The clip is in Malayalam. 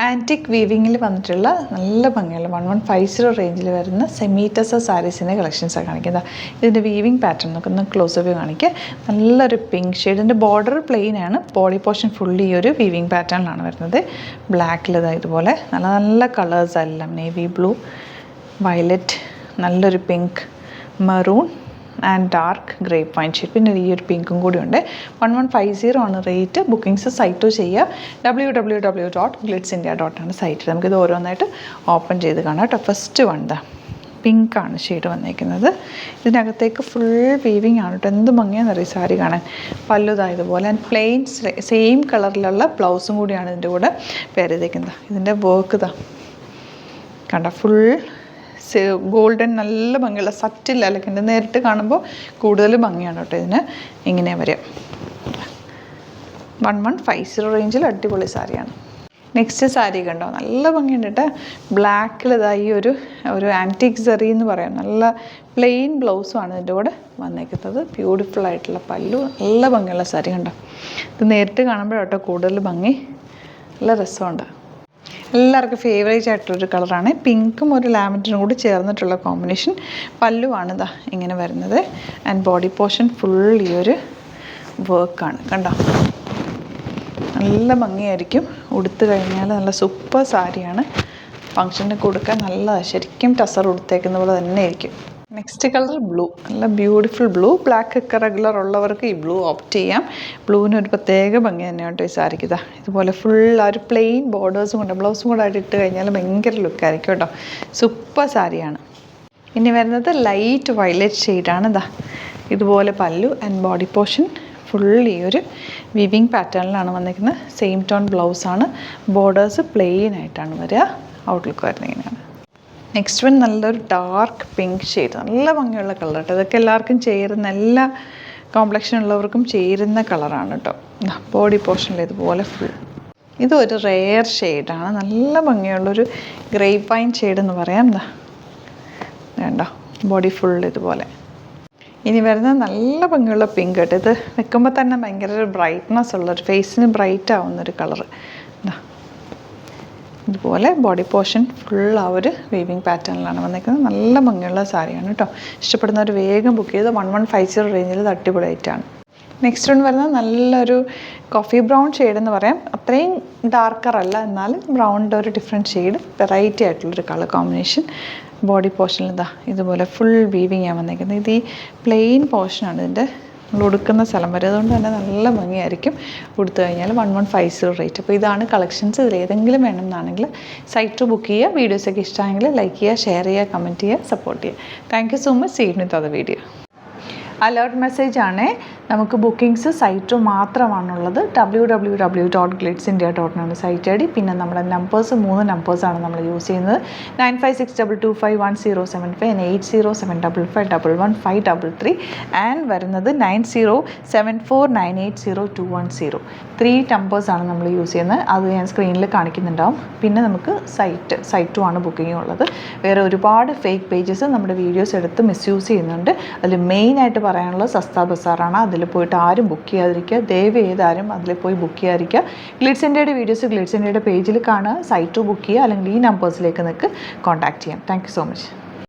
ആൻറ്റിക് വീവിങ്ങിൽ വന്നിട്ടുള്ള നല്ല ഭംഗിയുള്ള 1150 റേഞ്ചിൽ വരുന്ന സെമി ടസർ സാരീസിൻ്റെ കളക്ഷൻസാണ് കാണിക്കുന്നത്. ഇതിൻ്റെ വീവിങ് പാറ്റേൺ നമുക്കൊന്ന് ക്ലോസ് അപ്പ് കാണിക്കുക. നല്ലൊരു പിങ്ക് ഷെയ്ഡ്. ഇതിൻ്റെ ബോർഡർ പ്ലെയിൻ ആണ്. ബോഡി പോർഷൻ ഫുള്ളി ഈ ഒരു വീവിങ് പാറ്റേണിലാണ് വരുന്നത്. ബ്ലാക്കിൽ ഇതുപോലെ നല്ല നല്ല കളേഴ്സ് എല്ലാം നേവി ബ്ലൂ, വയലറ്റ്, നല്ലൊരു pink, maroon and dark grape wine shade. പിന്നെ ഈ ഒരു പിങ്കും കൂടി ഉണ്ട്. 1150 ആണ് റേറ്റ്. ബുക്കിംഗ്സ് സൈറ്റ് ചെയ്യുക. www.glitzindia.com ആണ് സൈറ്റ്. നമുക്കിത് ഓരോന്നായിട്ട് ഓപ്പൺ ചെയ്ത് കാണാം കേട്ടോ. ഫസ്റ്റ് വൺ പിങ്കാണ് ഷെയ്ഡ് വന്നേക്കുന്നത്. ഇതിനകത്തേക്ക് ഫുൾ വീവിങ് ആണ് കേട്ടോ. എന്ത് ഭംഗിയാണെന്നറിയാം സാരി കാണാൻ. പല്ലുതായതുപോലെ ആൻഡ് പ്ലെയിൻ സെയിം കളറിലുള്ള ബ്ലൗസും കൂടിയാണ് ഇതിൻ്റെ കൂടെ പെയർ ചെയ്തേക്കുന്നത്. ഇതിൻ്റെ വർക്ക് കണ്ട ഫുൾ ഗോൾഡൻ നല്ല ഭംഗിയുള്ള സറ്റിൽ അലക്കുണ്ട്. നേരിട്ട് കാണുമ്പോൾ കൂടുതൽ ഭംഗിയാണ് കേട്ടോ. ഇതിന് ഇങ്ങനെ വരിക. 1150 റേഞ്ചിൽ അടിപൊളി സാരിയാണ്. നെക്സ്റ്റ് സാരി കണ്ടോ, നല്ല ഭംഗിയുണ്ട് കേട്ടോ. ബ്ലാക്കിൽ ഈ ഒരു ആൻറ്റിക് സെറി എന്ന് പറയാം. നല്ല പ്ലെയിൻ ബ്ലൗസുമാണ് ഇതിൻ്റെ കൂടെ വന്നേക്കുന്നത്. ബ്യൂട്ടിഫുൾ ആയിട്ടുള്ള പല്ലു, നല്ല ഭംഗിയുള്ള സാരി കണ്ടോ. ഇത് നേരിട്ട് കാണുമ്പോഴാട്ടോ കൂടുതൽ ഭംഗി. നല്ല രസമുണ്ട്. എല്ലാവർക്കും ഫേവറേറ്റ് ആയിട്ടുള്ളൊരു കളറാണ്. പിങ്കും ഒരു ലാവൻഡറും കൂടി ചേർന്നിട്ടുള്ള കോമ്പിനേഷൻ. പല്ലുവാണ് ഇങ്ങനെ വരുന്നത്. ആൻഡ് ബോഡി പോർഷൻ ഫുൾ ഈ ഒരു വർക്കാണ് കണ്ടോ. നല്ല ഭംഗിയായിരിക്കും. ഉടുത്ത് കഴിഞ്ഞാൽ നല്ല സൂപ്പർ സാരിയാണ്. ഫങ്ഷന് കൊടുക്കാൻ നല്ലതാണ്. ശരിക്കും ടസർ ഉടുത്തേക്കുന്ന പോലെ തന്നെ ആയിരിക്കും. Next colour blue. നല്ല ബ്യൂട്ടിഫുൾ ബ്ലൂ. ബ്ലാക്ക് ഒക്കെ റെഗുലർ ഉള്ളവർക്ക് ഈ ബ്ലൂ ഓപ്റ്റ് ചെയ്യാം. ബ്ലൂവിന് ഒരു പ്രത്യേക ഭംഗി തന്നെയാണ് കേട്ടോ ഈ സാരിക്ക്. ഇതുപോലെ ഫുൾ ആ ഒരു പ്ലെയിൻ ബോർഡേഴ്സും കൊണ്ട് ബ്ലൗസും കൂടെ ആയിട്ട് ഇട്ട് കഴിഞ്ഞാൽ ഭയങ്കര ലുക്കായിരിക്കും കേട്ടോ. സൂപ്പർ സാരിയാണ്. ഇനി വരുന്നത് ലൈറ്റ് വയലറ്റ് ഷെയ്ഡാണ്. ഇതുപോലെ പല്ലു ആൻഡ് ബോഡി പോർഷൻ ഫുൾ ഈ ഒരു വിവിങ് പാറ്റേണിലാണ് വന്നിരിക്കുന്നത്. സെയിം ടോൺ ബ്ലൗസാണ്. ബോർഡേഴ്സ് പ്ലെയിൻ ആയിട്ടാണ് വരിക. ഔട്ട്ലുക്ക് വരുന്നത് ഇങ്ങനെയാണ്. നെക്സ്റ്റ് വൺ നല്ലൊരു ഡാർക്ക് പിങ്ക് ഷെയ്ഡ്. നല്ല ഭംഗിയുള്ള കളർ കേട്ടോ. ഇതൊക്കെ എല്ലാവർക്കും ചേരുന്ന, എല്ലാ കോംപ്ലക്ഷൻ ഉള്ളവർക്കും ചേരുന്ന കളറാണ് കേട്ടോ. ബോഡി പോർഷനിൽ ഇതുപോലെ ഫുൾ. ഇതൊരു റെയർ ഷെയ്ഡാണ്. നല്ല ഭംഗിയുള്ളൊരു ഗ്രേപ്പ് വൈൻ ഷെയ്ഡ് എന്ന് പറയാം. വേണ്ട ബോഡി ഫുൾ ഇതുപോലെ. ഇനി വരുന്നത് നല്ല ഭംഗിയുള്ള പിങ്ക് കേട്ടോ. ഇത് വെക്കുമ്പോൾ തന്നെ ഭയങ്കര ഒരു ബ്രൈറ്റ്നെസ് ഉള്ളൊരു, ഫേസിന് ബ്രൈറ്റ് ആവുന്നൊരു കളറ്. ഇതുപോലെ ബോഡി പോർഷൻ ഫുൾ ആ ഒരു വീവിങ് പാറ്റേണിലാണ് വന്നിരിക്കുന്നത്. നല്ല ഭംഗിയുള്ള സാരിയാണ് കേട്ടോ. ഇഷ്ടപ്പെടുന്നവർ വേഗം ബുക്ക് ചെയ്ത് 1150 റേഞ്ചിൽ അടിപൊളിയായിട്ടാണ്. നെക്സ്റ്റ് വൺ വരുന്നത് നല്ലൊരു കോഫി ബ്രൗൺ ഷെയ്ഡ് എന്ന് പറയാം. അത്രയും ഡാർക്കർ അല്ല, എന്നാലും ബ്രൗണിൻ്റെ ഒരു ഡിഫറെൻറ്റ് ഷെയ്ഡ്. വെറൈറ്റി ആയിട്ടുള്ളൊരു കളർ കോമ്പിനേഷൻ. ബോഡി പോർഷനിൽ ഇതുപോലെ ഫുൾ വീവിങ് ആണ് വന്നിരിക്കുന്നത്. ഇത് ഈ പ്ലെയിൻ പോർഷനാണ് ഇതിൻ്റെ നമ്മൾ ഉടുക്കുന്ന സ്ഥലം വരെ. അതുകൊണ്ട് തന്നെ നല്ല ഭംഗിയായിരിക്കും. ഉടുത്തു കഴിഞ്ഞാൽ 1150 റേറ്റ്. അപ്പോൾ ഇതാണ് കളക്ഷൻസ്. ഇതിൽ ഏതെങ്കിലും വേണമെന്നാണെങ്കിൽ സൈറ്റ് ബുക്ക് ചെയ്യുക. വീഡിയോസൊക്കെ ഇഷ്ടമായെങ്കിൽ ലൈക്ക് ചെയ്യുക, ഷെയർ ചെയ്യുക, കമൻറ്റ് ചെയ്യുക, സപ്പോർട്ട് ചെയ്യുക. Thank you so much. See you with other video. Alert message ആണ്. നമുക്ക് ബുക്കിംഗ്സ് സൈറ്റ് മാത്രമാണുള്ളത്. www.glitzindia.com ആണ് സൈറ്റ് ഐ ഡി. പിന്നെ നമ്മുടെ നമ്പേഴ്സ് 3 നമ്പേഴ്സാണ് നമ്മൾ യൂസ് ചെയ്യുന്നത്. 9562251075 and 8075551153 ആൻഡ് വരുന്നത് 9074980210. 3 നമ്പേഴ്സാണ് നമ്മൾ യൂസ് ചെയ്യുന്നത്. അത് ഞാൻ സ്ക്രീനിൽ കാണിക്കുന്നുണ്ടാവും. പിന്നെ നമുക്ക് സൈറ്റും ആണ് ബുക്കിംഗ് ഉള്ളത്. വേറെ ഒരുപാട് ഫേക്ക് പേജസ് നമ്മുടെ വീഡിയോസ് എടുത്ത് മിസ്യൂസ് ചെയ്യുന്നുണ്ട്. അതിൽ മെയിനായിട്ട് പറയാനുള്ളത് സസ്ത ബസാറാണ്. അതിൽ പോയിട്ട് ആരും ബുക്ക് ചെയ്യാതിരിക്കുക. ദയവ് ചെയ്താരും അതിൽ പോയി ബുക്ക് ചെയ്യാതിരിക്കുക. ഗ്ലിറ്റ്സ് ഇന്ത്യയുടെ വീഡിയോസ് ഗ്ലിറ്റ്സ് ഇന്ത്യയുടെ പേജിൽ കാണുക. സൈറ്റ് ബുക്ക് ചെയ്യുക. അല്ലെങ്കിൽ ഈ നമ്പേഴ്സിലേക്ക് നിങ്ങൾക്ക് കോൺടാക്ട് ചെയ്യാം. Thank you so much.